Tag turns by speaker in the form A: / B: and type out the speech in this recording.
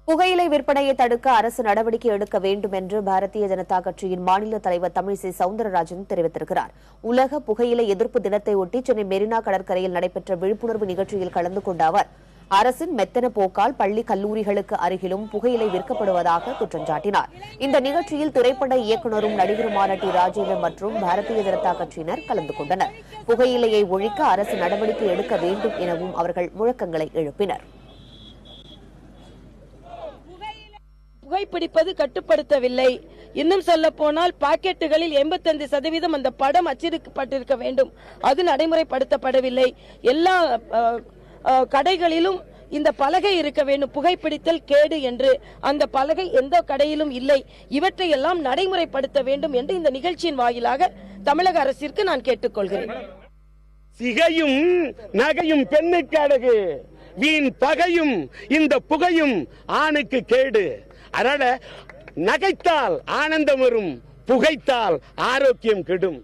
A: புகையிலை விற்பனையை தடுக்க அரசு நடவடிக்கை எடுக்க வேண்டும் என்று பாரதிய ஜனதா கட்சியின் மாநில தலைவர் தமிழிசை சவுந்தரராஜன் தெரிவித்திருக்கிறார். உலக புகையிலை எதிர்ப்பு தினத்தை ஒட்டி சென்னை மெரினா கடற்கரையில் நடைபெற்ற விழிப்புணர்வு நிகழ்ச்சியில் கலந்து கொண்ட அவர் அரசின் மெத்தன போக்கால் பள்ளி கல்லூரிகளுக்கு அருகிலும் புகையிலை விற்கப்படுவதாக குற்றம் சாட்டினார். இந்த நிகழ்ச்சியில் திரைப்பட இயக்குநரும் நடிகருமான டி ராஜேந்திரன் மற்றும் பாரதிய ஜனதா கட்சியினர் கலந்து கொண்டனர். புகையிலையை ஒழிக்க அரசு நடவடிக்கை எடுக்க வேண்டும் எனவும் அவர்கள் முழக்கங்களை எழுப்பினர்.
B: புகைப்பிடிப்பது கட்டுப்படுத்தவில்லை. இன்னும் சொல்ல போனால் பாக்கெட்டுகளில் 85% அந்த படம் அச்சிடப்பட்டிருக்க வேண்டும். அது நடைமுறைப்படுத்தப்படவில்லை. எல்லா கடைகளிலும் இந்த பலகை இருக்க வேண்டும், புகைப்பிடித்தல் கேடு என்று. அந்த பலகை எந்த கடையிலும் இல்லை. இவற்றை எல்லாம் நடைமுறைப்படுத்த வேண்டும் என்று இந்த நிகழ்ச்சியின் வாயிலாக தமிழக அரசிற்கு நான் கேட்டுக்கொள்கிறேன்.
C: சிகையும் நகையும் பெண்ணுக்கு அழகு, வீண் பகையும் இந்த புகையும் ஆணுக்கு கேடு. அதனால நகைத்தால் ஆனந்தம் வரும், புகைத்தால் ஆரோக்கியம் கெடும்.